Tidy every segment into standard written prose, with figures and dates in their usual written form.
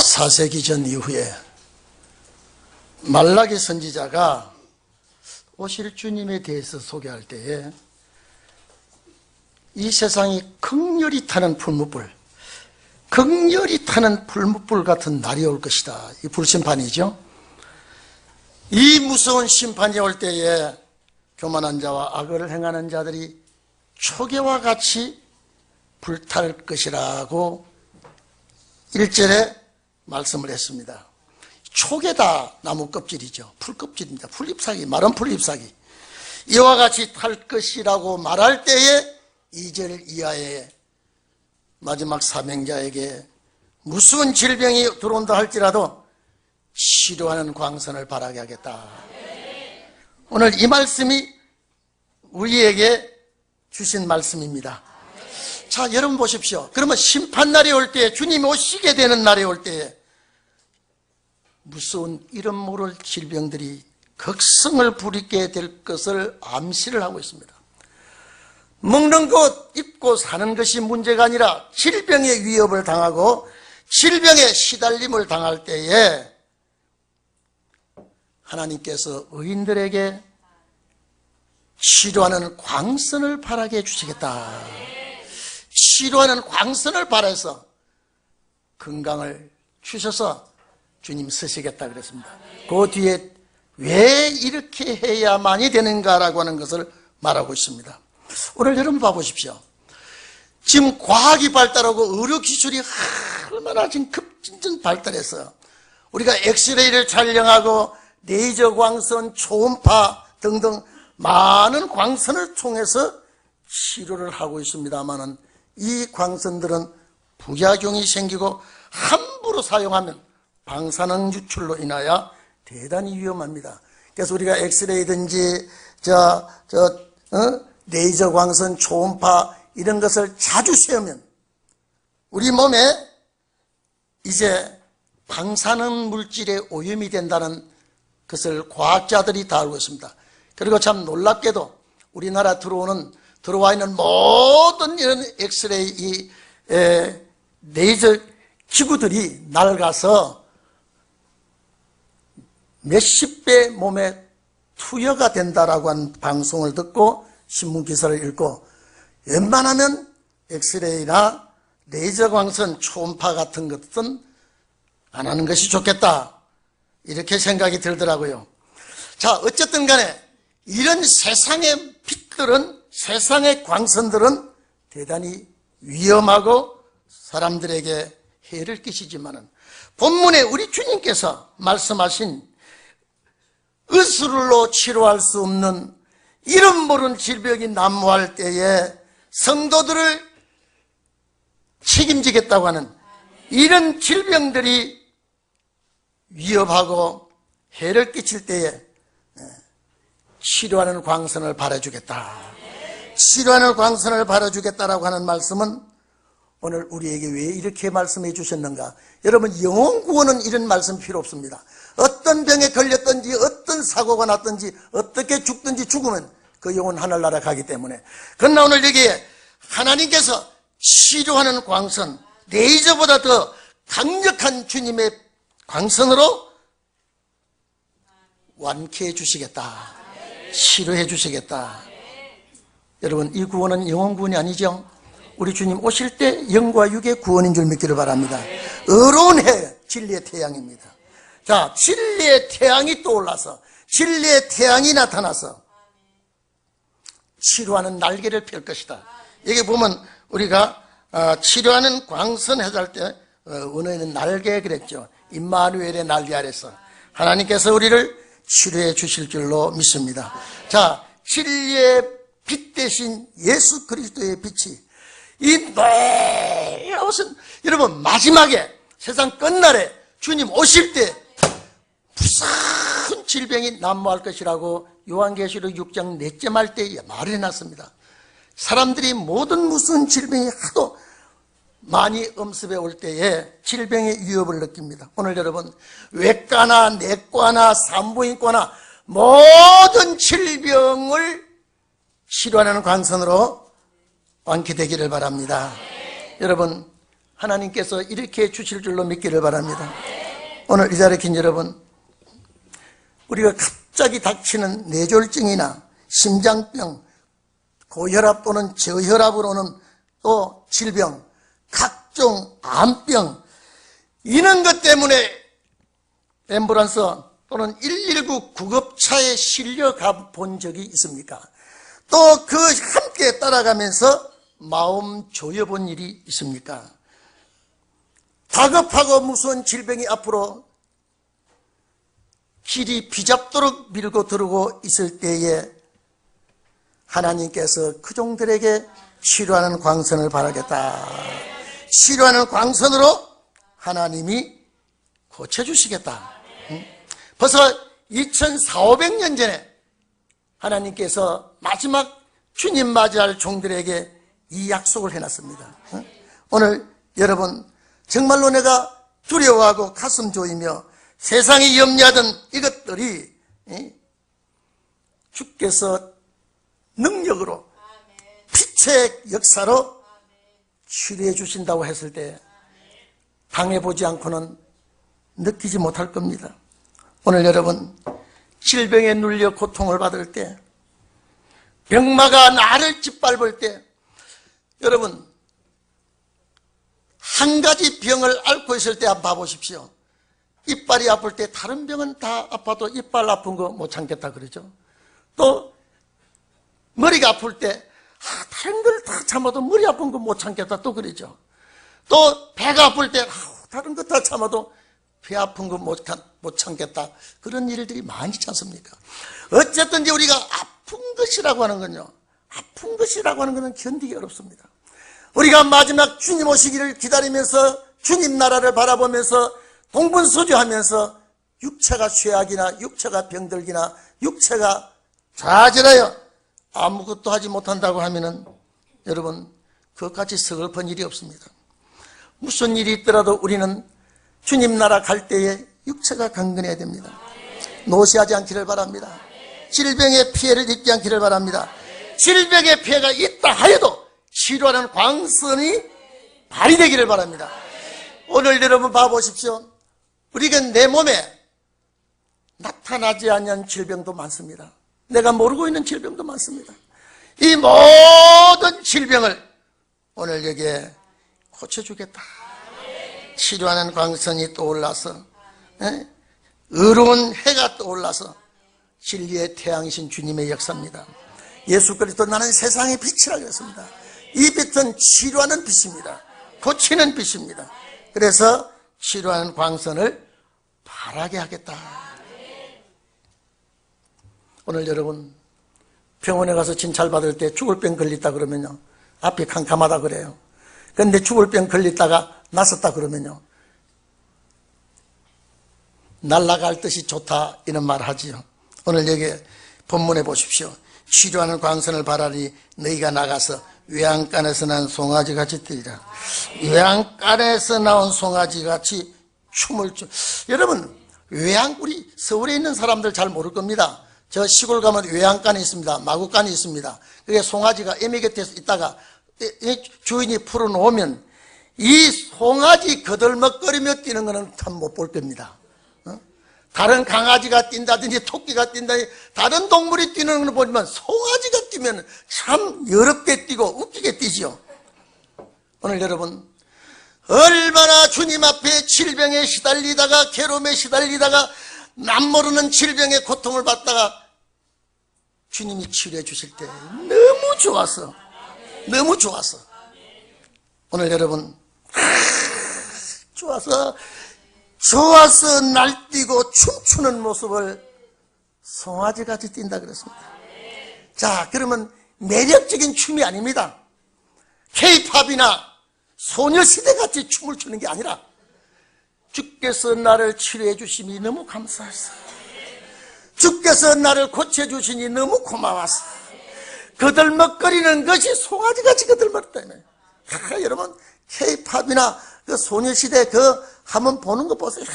4세기 전 이후에 말라기 선지자가 오실 주님에 대해서 소개할 때에 이 세상이 극렬히 타는 풀무불, 극렬히 타는 풀무불 같은 날이 올 것이다. 이 불심판이죠. 이 무서운 심판이 올 때에 교만한 자와 악을 행하는 자들이 초계와 같이 불탈 것이라고 1절에 말씀을 했습니다. 초계다 나무 껍질이죠. 풀껍질입니다. 풀잎사귀, 마른 풀잎사귀. 이와 같이 탈 것이라고 말할 때에 2절 이하의 마지막 사명자에게 무서운 질병이 들어온다 할지라도 치료하는 광선을 바라게 하겠다. 오늘 이 말씀이 우리에게 주신 말씀입니다. 자, 여러분 보십시오. 그러면 심판날이 올 때, 주님이 오시게 되는 날이 올 때에 무서운 이름 모를 질병들이 극성을 부리게 될 것을 암시를 하고 있습니다. 먹는 것, 입고 사는 것이 문제가 아니라 질병의 위협을 당하고 질병에 시달림을 당할 때에 하나님께서 의인들에게 치료하는 광선을 바라게 해주시겠다. 치료하는 광선을 바라서 건강을 주셔서 주님 쓰시겠다 그랬습니다. 그 뒤에 왜 이렇게 해야만이 되는가라고 하는 것을 말하고 있습니다. 오늘 여러분 봐보십시오. 지금 과학이 발달하고 의료기술이 얼마나 지금 급진전 발달해서 우리가 엑스레이를 촬영하고 레이저 광선, 초음파 등등 많은 광선을 통해서 치료를 하고 있습니다만은 이 광선들은 부작용이 생기고 함부로 사용하면 방사능 유출로 인하여 대단히 위험합니다. 그래서 우리가 엑스레이든지 레이저 광선, 초음파 이런 것을 자주 쐬면 우리 몸에 이제 방사능 물질의 오염이 된다는 것을 과학자들이 다 알고 있습니다. 그리고 참 놀랍게도 우리나라 들어와 있는 모든 이런 엑스레이 레이저 기구들이 낡아서 몇십 배 몸에 투여가 된다라고 하는 방송을 듣고 신문 기사를 읽고 웬만하면 엑스레이나 레이저 광선, 초음파 같은 것은 안 하는 것이 좋겠다 이렇게 생각이 들더라고요. 자, 어쨌든 간에 이런 세상의 빛들은, 세상의 광선들은 대단히 위험하고 사람들에게 해를 끼치지만은 본문에 우리 주님께서 말씀하신 의술로 치료할 수 없는 이름 모르는 질병이 난무할 때에 성도들을 책임지겠다고 하는 이런 질병들이 위협하고 해를 끼칠 때에 치료하는 광선을 바라주겠다. 치료하는 광선을 바라주겠다라고 하는 말씀은 오늘 우리에게 왜 이렇게 말씀해 주셨는가? 여러분, 영혼 구원은 이런 말씀 필요 없습니다. 어떤 병에 걸렸든지 어떤 사고가 났든지 어떻게 죽든지 죽으면 그 영혼 하늘나라 가기 때문에. 그러나 오늘 여기에 하나님께서 치료하는 광선, 레이저보다 더 강력한 주님의 광선으로 완쾌해 주시겠다. 치료해 주시겠다. 여러분, 이 구원은 영혼 구원이 아니죠. 우리 주님 오실 때 영과 육의 구원인 줄 믿기를 바랍니다. 의로운 해, 진리의 태양입니다. 자, 진리의 태양이 떠올라서, 진리의 태양이 나타나서 치료하는 날개를 펼 것이다. 여기 보면 우리가 치료하는 광선 해설 때 원어에는 날개 그랬죠. 임마누엘의 날개 아래서 하나님께서 우리를 치료해 주실 줄로 믿습니다. 자, 진리의 빛 대신 예수 그리스도의 빛이 이 놀라우신, 여러분, 마지막에 세상 끝날에 주님 오실 때 무서운 질병이 난무할 것이라고 요한계시록 6장 넷째 말 때에 말을 해놨습니다. 사람들이 모든 무서운 질병이 하도 많이 엄습해 올 때에 질병의 위협을 느낍니다. 오늘 여러분, 외과나 내과나 산부인과나 모든 질병을 치료하는 광선으로 완쾌되기를 바랍니다. 여러분, 하나님께서 이렇게 주실 줄로 믿기를 바랍니다. 오늘 이 자리에 계신 여러분, 우리가 갑자기 닥치는 뇌졸중이나 심장병, 고혈압 또는 저혈압으로 오는 또 질병, 각종 암병, 이런 것 때문에 앰뷸런스 또는 119 구급차에 실려 가본 적이 있습니까? 또 그 함께 따라가면서 마음 조여본 일이 있습니까? 다급하고 무서운 질병이 앞으로 길이 비잡도록 밀고 들어오고 있을 때에 하나님께서 그 종들에게 치료하는 광선을 바라겠다. 치료하는 광선으로 하나님이 고쳐주시겠다. 벌써 2400~500년 전에 하나님께서 마지막 주님 맞이할 종들에게 이 약속을 해놨습니다. 오늘 여러분, 정말로 내가 두려워하고 가슴 조이며 세상이 염려하던 이것들이 주께서 능력으로 빛의 역사로 치료해 주신다고 했을 때 당해보지 않고는 느끼지 못할 겁니다. 오늘 여러분, 질병에 눌려 고통을 받을 때, 병마가 나를 짓밟을 때, 여러분, 한 가지 병을 앓고 있을 때 한번 봐보십시오. 이빨이 아플 때 다른 병은 다 아파도 이빨 아픈 거 못 참겠다 그러죠. 또 머리가 아플 때 다른 걸 다 참아도 머리 아픈 거 못 참겠다 또 그러죠. 또 배가 아플 때 다른 거 다 참아도 배 아픈 거 못 참겠다. 그런 일들이 많지 않습니까? 어쨌든지 우리가 아픈 것이라고 하는 건요, 아픈 것이라고 하는 것은 견디기 어렵습니다. 우리가 마지막 주님 오시기를 기다리면서 주님 나라를 바라보면서 동분서주하면서 육체가 쇠약이나 육체가 병들기나 육체가 좌절하여 아무것도 하지 못한다고 하면은 여러분, 그것까지 서글픈 일이 없습니다. 무슨 일이 있더라도 우리는 주님 나라 갈 때에 육체가 강건해야 됩니다. 노시하지 않기를 바랍니다. 질병의 피해를 입지 않기를 바랍니다. 질병의 피해가 있다 하여도 치료하는 광선이 발휘되기를 바랍니다. 오늘 여러분 봐보십시오. 우리가 내 몸에 나타나지 않는 질병도 많습니다. 내가 모르고 있는 질병도 많습니다. 이 모든 질병을 오늘 여기에 고쳐주겠다. 치료하는 광선이 떠올라서, 의로운 해가 떠올라서 진리의 태양이신 주님의 역사입니다. 예수 그리스도 나는 세상의 빛이라 그랬습니다. 이 빛은 치료하는 빛입니다. 고치는 빛입니다. 그래서 치료하는 광선을 바라게 하겠다. 오늘 여러분, 병원에 가서 진찰 받을 때 죽을 병 걸렸다 그러면요, 앞이 캄캄하다 그래요. 그런데 죽을 병 걸렸다가 났었다 그러면요, 날아갈 듯이 좋다 이런 말 하지요. 오늘 여기 본문에 보십시오. 치료하는 광선을 바라리 너희가 나가서 외양간에서 난 송아지같이 뛰리라. 외양간에서 나온 송아지같이 춤을 춰. 여러분, 우리 서울에 있는 사람들 잘 모를 겁니다. 저 시골 가면 외양간이 있습니다. 마구간이 있습니다. 그게 송아지가 애미 곁에 있다가 주인이 풀어놓으면 이 송아지 거들먹거리며 뛰는 거는 참 못 볼 겁니다. 다른 강아지가 뛴다든지 토끼가 뛴다든지 다른 동물이 뛰는 걸 보지만 송아지가 뛰면 참 여롭게 뛰고 웃기게 뛰지요. 오늘 여러분, 얼마나 주님 앞에 질병에 시달리다가 괴로움에 시달리다가 남 모르는 질병의 고통을 받다가 주님이 치료해 주실 때 너무 좋아서 오늘 여러분, 좋아서 날뛰고 춤추는 모습을 송아지같이 뛴다 그랬습니다. 자, 그러면 매력적인 춤이 아닙니다. K-팝이나 소녀시대같이 춤을 추는 게 아니라 주께서 나를 치료해 주시니 너무 감사했어. 주께서 나를 고쳐주시니 너무 고마웠어. 거들먹거리는 것이 송아지같이 거들먹다며. 여러분, K-팝이나 그 소녀시대 한번 보는 거 보세요.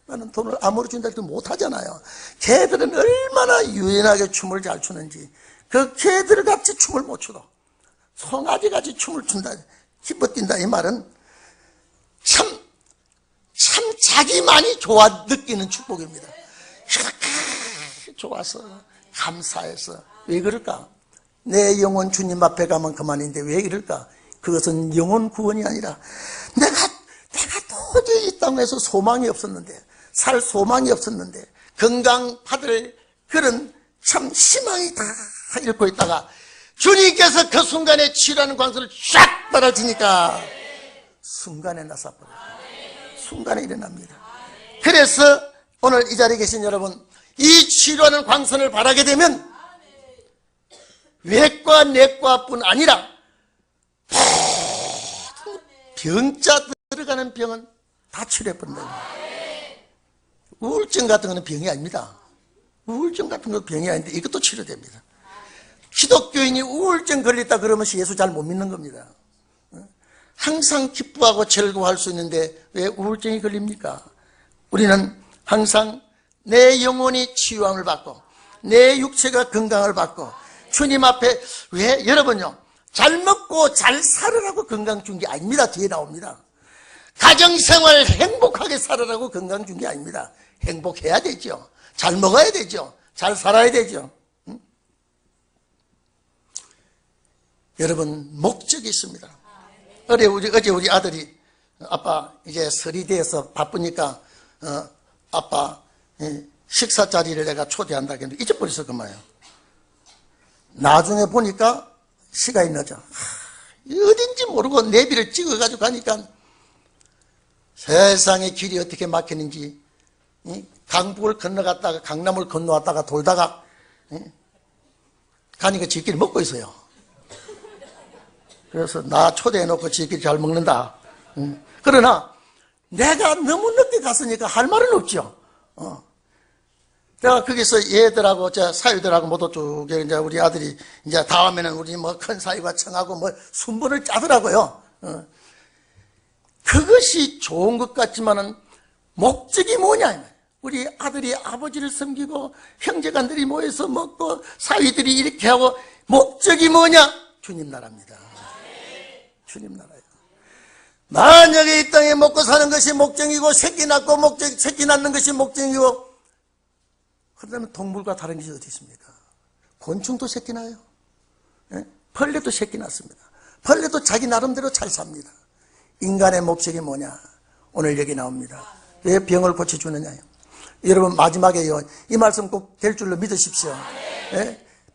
나는 돈을 아무리 준다 해도 못하잖아요. 걔들은 얼마나 유연하게 춤을 잘 추는지. 그 걔들같이 춤을 못 추도 송아지같이 춤을 춘다, 기뻐 뛴다 이 말은 참 자기만이 좋아 느끼는 축복입니다. 좋아서 감사해서. 왜 그럴까? 내 영혼 주님 앞에 가면 그만인데 왜 이럴까? 그것은 영혼 구원이 아니라 내가 도저히 이 땅에서 소망이 없었는데, 살 소망이 없었는데, 건강 받을 그런 참 희망이 다 잃고 있다가 주님께서 그 순간에 치유라는 광선을 쫙 따라주니까 순간에 나서버려요. 순간에 일어납니다. 그래서 오늘 이 자리에 계신 여러분, 이 치유라는 광선을 바라게 되면 외과 내과뿐 아니라 병자 들어가는 병은 다 치료해버린다. 우울증 같은 거는 병이 아닙니다. 우울증 같은 건 병이 아닌데 이것도 치료됩니다. 기독교인이 우울증 걸렸다 그러면서 예수 잘 못 믿는 겁니다. 항상 기뻐하고 즐거워할 수 있는데 왜 우울증이 걸립니까? 우리는 항상 내 영혼이 치유함을 받고 내 육체가 건강을 받고 주님 앞에, 왜 여러분요, 잘 먹고 잘 살으라고 건강 준 게 아닙니다. 뒤에 나옵니다. 가정생활 행복하게 살으라고 건강 준 게 아닙니다. 행복해야 되죠. 잘 먹어야 되죠. 잘 살아야 되죠. 응? 여러분, 목적이 있습니다. 어제 우리 아들이 아빠 이제 설이 돼서 바쁘니까 아빠 식사 자리를 내가 초대한다 했는데 잊어버려서 그만이에요. 나중에 보니까 시간이 늦어. 어딘지 모르고 내비를 찍어가지고 가니까 세상에 길이 어떻게 막히는지, 강북을 건너갔다가 강남을 건너왔다가 돌다가 가니까 지끼리 먹고 있어요. 그래서 나 초대해놓고 지끼리 잘 먹는다. 그러나 내가 너무 늦게 갔으니까 할 말은 없죠. 내가 거기서 얘들하고 사위들하고 모두 쭉 이제 우리 아들이 이제 다음에는 우리 뭐 큰 사위가 청하고 뭐 순번을 짜더라고요. 그것이 좋은 것 같지만은 목적이 뭐냐? 우리 아들이 아버지를 섬기고 형제간들이 모여서 먹고 사위들이 이렇게 하고 목적이 뭐냐? 주님 나라입니다. 주님 나라예요. 만약에 이 땅에 먹고 사는 것이 목적이고 새끼 낳는 것이 목적이고, 그러면 동물과 다른 것이 어디 있습니까? 곤충도 새끼 나요. 벌레도 새끼 낳습니다. 벌레도 자기 나름대로 잘 삽니다. 인간의 목적이 뭐냐? 오늘 여기 나옵니다. 왜 병을 고쳐주느냐요? 여러분, 마지막에요, 이 말씀 꼭 될 줄로 믿으십시오.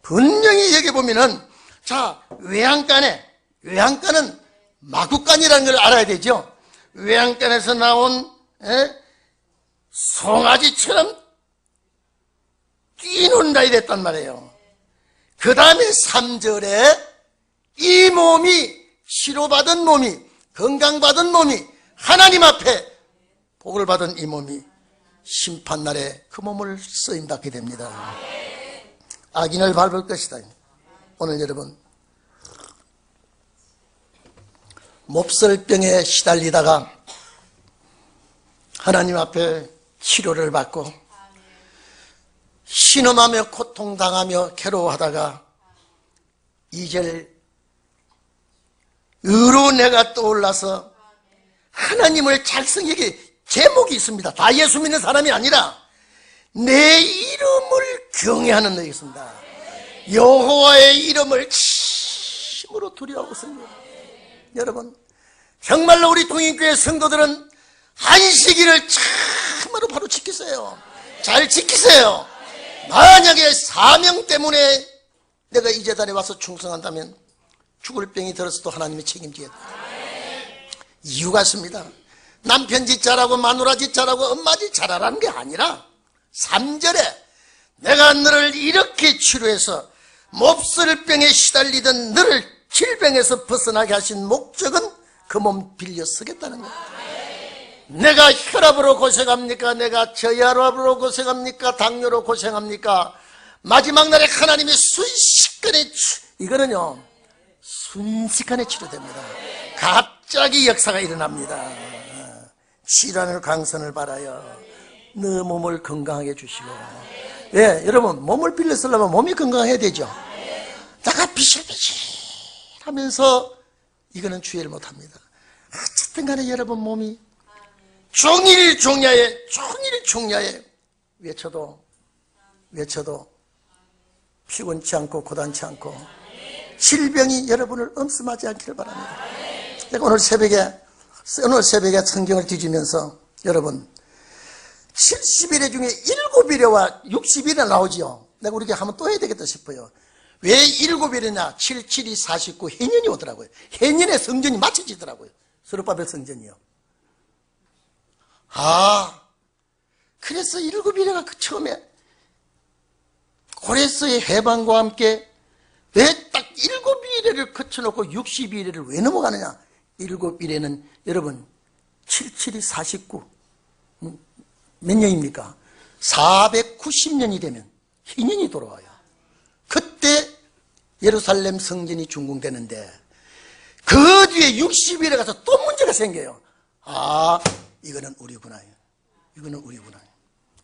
분명히 여기 보면은, 자, 외양간은 마구간이라는 걸 알아야 되죠. 외양간에서 나온 송아지처럼 뛰놀다 이랬단 말이에요. 그 다음에 3절에 이 몸이, 치료받은 몸이, 건강받은 몸이, 하나님 앞에 복을 받은 이 몸이 심판날에 그 몸을 쓰임받게 됩니다. 악인을 밟을 것이다. 오늘 여러분, 몹쓸병에 시달리다가 하나님 앞에 치료를 받고 신음하며 고통당하며 괴로워하다가 2절 의로 내가 떠올라서 하나님을 잘생기게, 제목이 있습니다. 다 예수 믿는 사람이 아니라 내 이름을 경외하는 데 있습니다. 여호와의 이름을 심으로 두려워하고 섬겨요. 여러분, 정말로 우리 동인교회 성도들은 안식일을 참으로 바로 지키세요. 잘 지키세요. 만약에 사명 때문에 내가 이 재단에 와서 충성한다면 죽을 병이 들었어도 하나님이 책임지겠다. 이유가 있습니다. 남편 짓 잘하고 마누라 짓 잘하고 엄마 짓 잘하라는 게 아니라 3절에 내가 너를 이렇게 치료해서 몹쓸 병에 시달리던 너를 질병에서 벗어나게 하신 목적은 그 몸 빌려 쓰겠다는 거예요. 내가 혈압으로 고생합니까? 내가 저혈압으로 고생합니까? 당뇨로 고생합니까? 마지막 날에 하나님이 순식간에, 이거는요, 순식간에 치료됩니다. 갑자기 역사가 일어납니다. 치료하는 강선을 바라요. 너 몸을 건강하게 주시고. 예, 여러분, 몸을 빌려 쓰려면 몸이 건강해야 되죠. 내가 비실비실 하면서 이거는 주의를 못합니다. 어쨌든 간에 여러분 몸이 종일 종야에 외쳐도 피곤치 않고 고단치 않고 질병이 여러분을 엄습하지 않기를 바랍니다. 내가 오늘 새벽에 성경을 뒤지면서 여러분 70일의 중에 7일에와 60일에 나오지요. 내가 우리가 한번 또 해야 되겠다 싶어요. 왜 7일이냐? 7, 7이 49 해년이 오더라고요. 해년에 성전이 맞춰지더라고요. 스룹바벨 성전이요. 그래서 7일에가 그 처음에 고레스의 해방과 함께 왜 딱 7일에를 거쳐놓고 62일에를 왜 넘어가느냐? 7일에는 여러분 7, 7이 49 몇 년입니까? 490년이 되면 희년이 돌아와요. 그때 예루살렘 성전이 준공되는데 그 뒤에 60일에 가서 또 문제가 생겨요. 이거는 우리구나.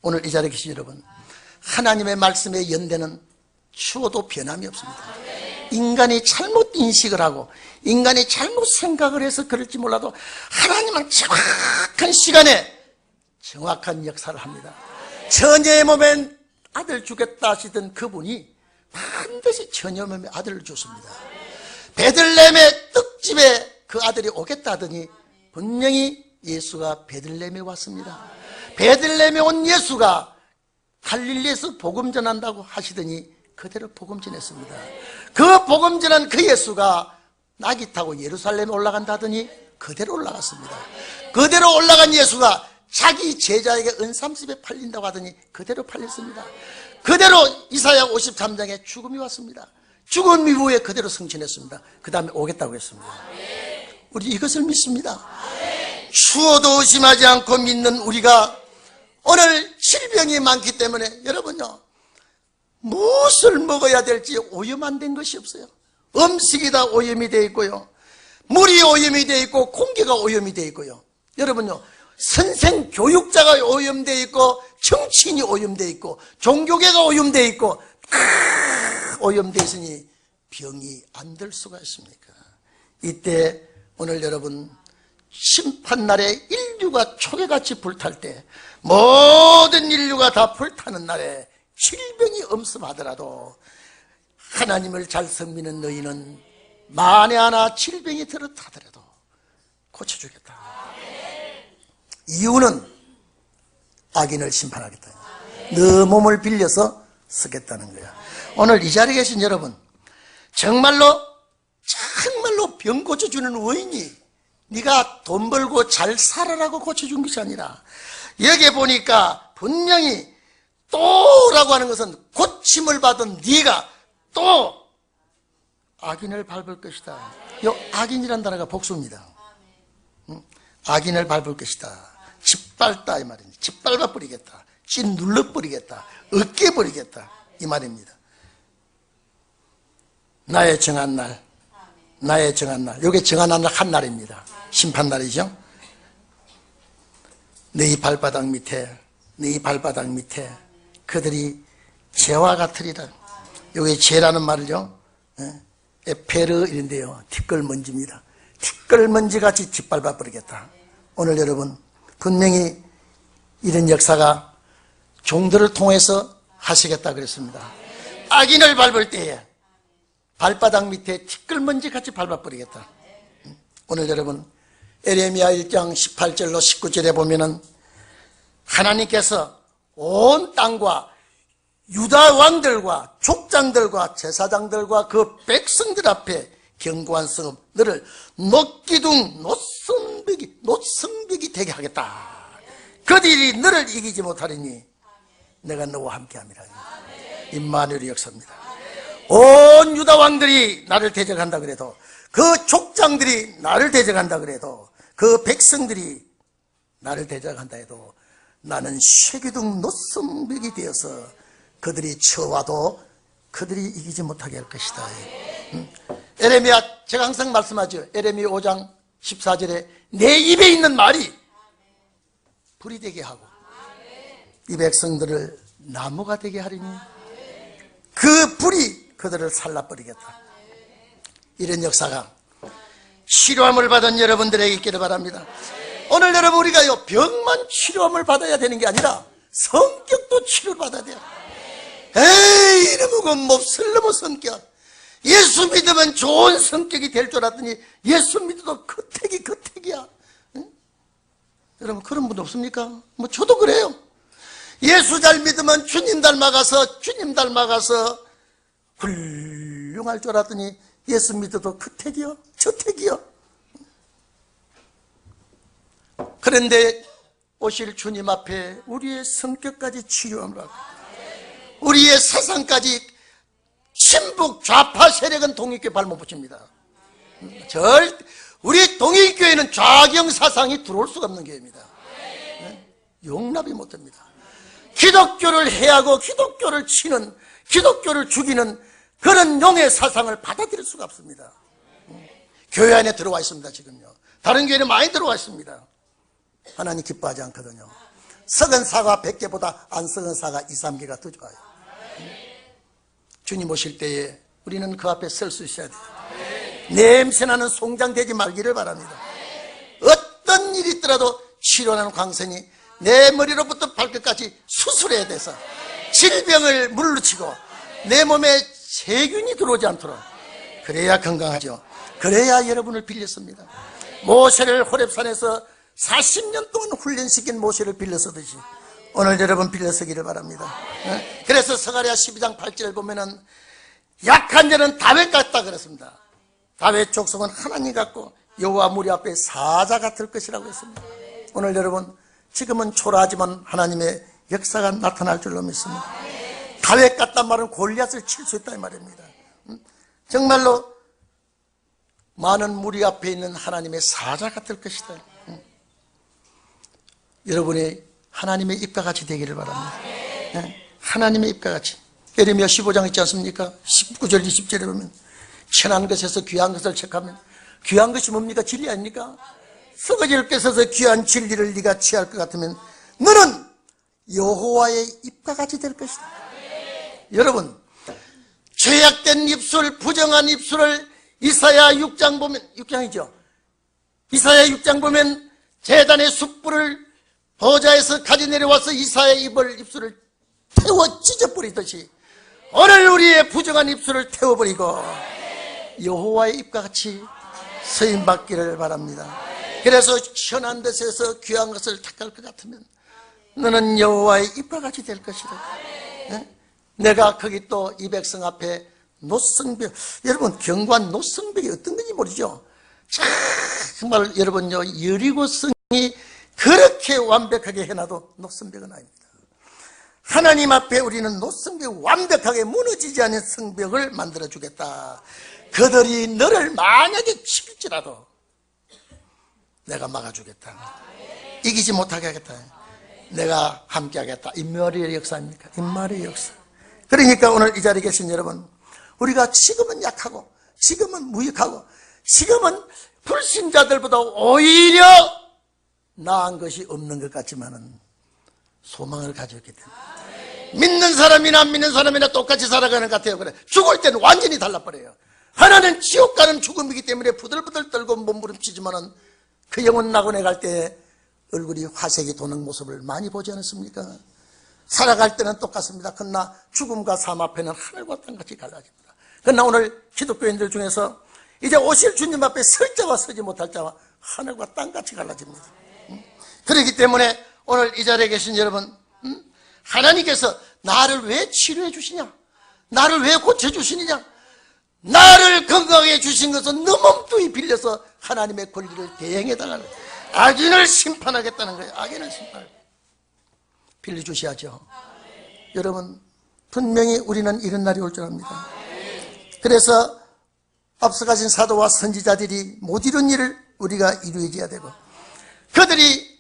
오늘 이 자리에 계신 여러분, 하나님의 말씀의 연대는 추워도 변함이 없습니다. 인간이 잘못 인식을 하고 인간이 잘못 생각을 해서 그럴지 몰라도 하나님은 정확한 시간에 정확한 역사를 합니다. 처녀의 몸엔 아들 주겠다 하시던 그분이 반드시 처녀의 몸에 아들을 줬습니다. 베들레헴의 떡집에 그 아들이 오겠다 하더니 분명히 예수가 베들레헴에 왔습니다. 베들레헴에 온 예수가 갈릴리에서 복음 전한다고 하시더니 그대로 복음 전했습니다. 그 복음 전한 그 예수가 낙이 타고 예루살렘에 올라간다 하더니 그대로 올라갔습니다. 그대로 올라간 예수가 자기 제자에게 은삼십에 팔린다고 하더니 그대로 팔렸습니다. 그대로 이사야 53장에 죽음이 왔습니다. 죽음 이후에 그대로 승천했습니다. 그 다음에 오겠다고 했습니다. 우리 이것을 믿습니다. 추워도 의심하지 않고 믿는 우리가 오늘 질병이 많기 때문에 여러분요, 무엇을 먹어야 될지 오염 안 된 것이 없어요. 음식이 다 오염이 되어 있고요, 물이 오염이 되어 있고 공기가 오염이 되어 있고요. 여러분요, 선생 교육자가 오염되어 있고 정치인이 오염되어 있고 종교계가 오염되어 있고 오염되어 있으니 병이 안 들 수가 있습니까? 이때 오늘 여러분 심판날에 인류가 초계같이 불탈 때, 모든 인류가 다 불타는 날에 질병이 엄습하더라도 하나님을 잘 섬기는 너희는 만에 하나 질병이 들었다더라도 고쳐주겠다. 이유는 악인을 심판하겠다. 너 몸을 빌려서 쓰겠다는 거야. 오늘 이 자리에 계신 여러분, 정말로 병 고쳐주는 원인이 네가 돈 벌고 잘 살아라고 고쳐준 것이 아니라, 여기에 보니까 분명히 또라고 하는 것은 고침을 받은 네가 또 악인을 밟을 것이다. 이 악인이라는 단어가 복수입니다. 악인을 밟을 것이다. 짓밟다 이 말입니다. 짓밟아 버리겠다. 짓눌러 버리겠다. 으깨 버리겠다 이 말입니다. 나의 정한 날, 나의 정한 날. 이게 정한 날 한 날입니다. 심판날이죠. 너희 발바닥 밑에 그들이 죄와 같으리라. 여기 죄라는 말을요, 에페르 이런데요, 티끌먼지입니다. 티끌먼지같이 짓밟아 버리겠다. 오늘 여러분 분명히 이런 역사가 종들을 통해서 하시겠다 그랬습니다. 악인을 밟을 때에 발바닥 밑에 티끌먼지같이 밟아버리겠다. 오늘 여러분 에레미야 1장 18절로 19절에 보면은 하나님께서 온 땅과 유다 왕들과 족장들과 제사장들과 그 백성들 앞에 경고한 성읍 너를 녹기둥 노성벽이 되게 하겠다. 그들이 너를 이기지 못하리니 내가 너와 함께함이라. 임마누엘의 역사입니다. 온 유다 왕들이 나를 대적한다 그래도, 그 족장들이 나를 대적한다 그래도, 그 백성들이 나를 대적한다 해도 나는 쇠기둥 노성벽이 되어서 그들이 쳐와도 그들이 이기지 못하게 할 것이다. 에레미야, 제가 항상 말씀하죠. 에레미야 5장 14절에 내 입에 있는 말이 불이 되게 하고 이 백성들을 나무가 되게 하리니 그 불이 그들을 살라버리겠다. 이런 역사가 치료함을 받은 여러분들에게 있기를 바랍니다. 오늘 여러분, 우리가요, 병만 치료함을 받아야 되는 게 아니라 성격도 치료를 받아야 돼요. 에이, 이놈의 그 몹쓸 놈의 성격. 예수 믿으면 좋은 성격이 될 줄 알았더니 예수 믿어도 거택이야. 응? 여러분, 그런 분 없습니까? 뭐 저도 그래요. 예수 잘 믿으면 주님 닮아가서 훌륭할 줄 알았더니 예수 믿어도 그택이요, 저택이요. 그런데 오실 주님 앞에 우리의 성격까지 치유함을 하고 우리의 사상까지 친북 좌파 세력은 동일교회 발목 붙입니다. 우리 동일교회는 좌경 사상이 들어올 수가 없는 교회입니다. 용납이 못됩니다. 기독교를 해하고 기독교를 치는, 기독교를 죽이는 그런 용의 사상을 받아들일 수가 없습니다. 교회 안에 들어와 있습니다. 지금요, 다른 교회는 많이 들어와 있습니다. 하나님 기뻐하지 않거든요. 썩은 사과 100개보다 안 썩은 사과 2, 3개가 더 좋아요. 주님 오실 때에 우리는 그 앞에 설 수 있어야 돼요. 냄새나는 송장되지 말기를 바랍니다. 어떤 일이 있더라도 치료하는 광선이 내 머리로부터 발끝까지 수술해야 돼서 질병을 물리치고 내 몸에 세균이 들어오지 않도록, 그래야 건강하죠. 그래야 여러분을 빌렸습니다. 모세를 호렙산에서 40년 동안 훈련시킨 모세를 빌려서듯이 오늘 여러분 빌려서기를 바랍니다. 그래서 스가랴 12장 8절을 보면은 약한 자는 다윗 같다 그랬습니다. 다윗 족속은 하나님 같고 여호와 무리 앞에 사자 같을 것이라고 했습니다. 오늘 여러분, 지금은 초라하지만 하나님의 역사가 나타날 줄로 믿습니다. 다윗 같단 말은 골리앗을 칠 수 있다 이 말입니다. 정말로 많은 무리 앞에 있는 하나님의 사자 같을 것이다. 여러분이 하나님의 입과 같이 되기를 바랍니다. 하나님의 입과 같이. 예레미야 15장 있지 않습니까? 19절 20절에 보면 천한 것에서 귀한 것을 책하면, 귀한 것이 뭡니까? 진리 아닙니까? 썩어질 것에서 귀한 진리를 네가 취할 것 같으면 너는 여호와의 입과 같이 될 것이다. 여러분, 죄악된 입술, 부정한 입술을 이사야 6장 보면, 6장이죠. 이사야 6장 보면 제단의 숯불을 보좌에서 가지 내려와서 이사야의 입술을 태워 찢어버리듯이 오늘 우리의 부정한 입술을 태워버리고 여호와의 입과 같이 쓰임받기를 바랍니다. 그래서 천한 것에서 귀한 것을 택할 것 같으면 너는 여호와의 입과 같이 될 것이다. 내가 거기 또 이 백성 앞에 노성벽, 여러분 경관 노성벽이 어떤 건지 모르죠? 정말 여러분요, 여리고성이 그렇게 완벽하게 해놔도 노성벽은 아닙니다. 하나님 앞에 우리는 노성벽, 완벽하게 무너지지 않은 성벽을 만들어주겠다. 그들이 너를 만약에 칠지라도 내가 막아주겠다. 이기지 못하게 하겠다. 내가 함께 하겠다. 인마리의 역사입니까? 인마리의 역사. 그러니까 오늘 이 자리에 계신 여러분, 우리가 지금은 약하고 지금은 무익하고 지금은 불신자들보다 오히려 나은 것이 없는 것 같지만은 소망을 가졌기 때문에 믿는 사람이나 안 믿는 사람이나 똑같이 살아가는 것 같아요. 그래, 죽을 때는 완전히 달라버려요. 하나는 지옥 가는 죽음이기 때문에 부들부들 떨고 몸부림치지만은 그 영혼 낙원에 갈 때 얼굴이 화색이 도는 모습을 많이 보지 않았습니까? 살아갈 때는 똑같습니다. 그러나 죽음과 삶 앞에는 하늘과 땅같이 갈라집니다. 그러나 오늘 기독교인들 중에서 이제 오실 주님 앞에 설 자와 서지 못할 자와 하늘과 땅같이 갈라집니다. 그렇기 때문에 오늘 이 자리에 계신 여러분, 하나님께서 나를 왜 치료해 주시냐? 나를 왜 고쳐 주시느냐? 나를 건강하게 주신 것은 너 몸뚱이 빌려서 하나님의 권리를 대행해 달라는 거예요. 악인을 심판하겠다는 거예요. 악인을 심판하겠다. 빌려주셔야죠. 여러분, 분명히 우리는 이런 날이 올 줄 압니다. 그래서 앞서가신 사도와 선지자들이 못 이룬 일을 우리가 이루어져야 되고, 그들이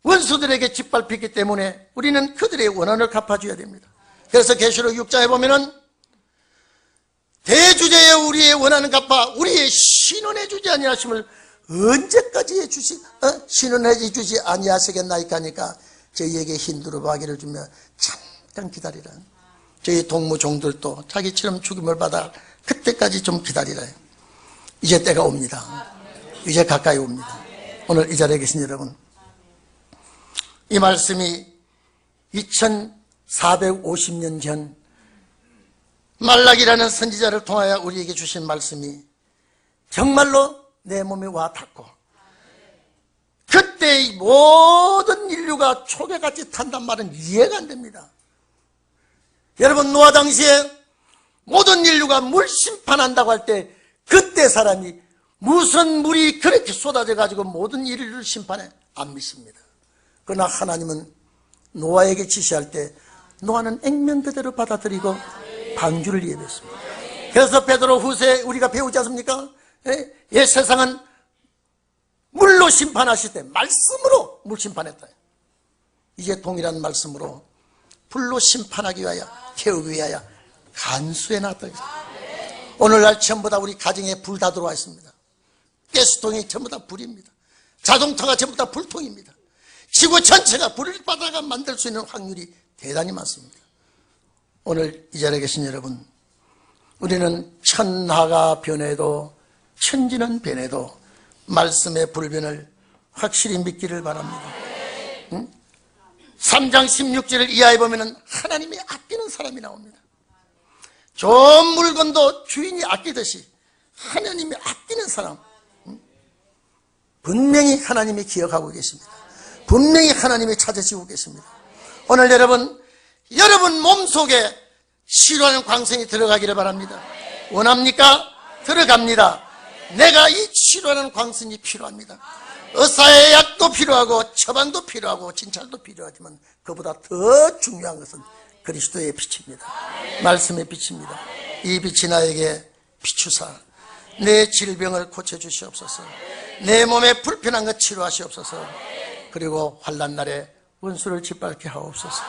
원수들에게 짓밟혔기 때문에 우리는 그들의 원한을 갚아줘야 됩니다. 그래서 계시록 6장에 보면은 대주제에 우리의 원한을 갚아 우리의 신원해 주지 아니하심을 언제까지 신원해 주지 아니하시겠나이까 하니까 저희에게 흰두루마기를 주며 잠깐 기다리라. 저희 동무종들도 자기처럼 죽임을 받아 그때까지 좀 기다리라. 이제 때가 옵니다. 이제 가까이 옵니다. 오늘 이 자리에 계신 여러분, 이 말씀이 2450년 전 말라기라는 선지자를 통하여 우리에게 주신 말씀이 정말로 내 몸에 와 닿고, 그때 이 모든 인류가 초계같이 탄단 말은 이해가 안 됩니다. 여러분, 노아 당시에 모든 인류가 물 심판한다고 할 때 그때 사람이 무슨 물이 그렇게 쏟아져 가지고 모든 인류를 심판해? 안 믿습니다. 그러나 하나님은 노아에게 지시할 때 노아는 액면 그대로 받아들이고 방주를 예배했습니다. 그래서 베드로 후서에 우리가 배우지 않습니까? 예, 세상은 물로 심판하실 때 말씀으로 물 심판했다. 이제 동일한 말씀으로 불로 심판하기 위하여, 태우기 위하여 간수해 놨다. 오늘날 전부 다 우리 가정에 불 다 들어와 있습니다. 가스통이 전부 다 불입니다. 자동차가 전부 다 불통입니다. 지구 전체가 불을 받아가 만들 수 있는 확률이 대단히 많습니다. 오늘 이 자리에 계신 여러분, 우리는 천하가 변해도 천지는 변해도 말씀의 불변을 확실히 믿기를 바랍니다. 3장 16절을 이하에 보면 하나님이 아끼는 사람이 나옵니다. 좋은 물건도 주인이 아끼듯이 하나님이 아끼는 사람, 분명히 하나님이 기억하고 계십니다. 분명히 하나님이 찾으시고 계십니다. 오늘 여러분 몸속에 치료하는 광선이 들어가기를 바랍니다. 원합니까? 들어갑니다. 내가 이 치료하는 광선이 필요합니다. 의사의 약도 필요하고 처방도 필요하고 진찰도 필요하지만 그보다 더 중요한 것은 그리스도의 빛입니다. 말씀의 빛입니다. 이 빛이 나에게 비추사 내 질병을 고쳐주시옵소서. 내 몸에 불편한 것 치료하시옵소서. 그리고 환난 날에 원수를 짓밟게 하옵소서.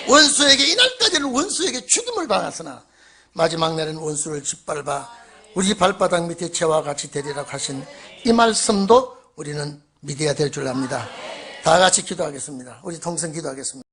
원수에게, 이날까지는 원수에게 죽임을 당하으나 마지막 날에는 원수를 짓밟아 우리 발바닥 밑에 재와 같이 되리라고 하신 이 말씀도 우리는 믿어야 될 줄 압니다. 다 같이 기도하겠습니다. 우리 동성 기도하겠습니다.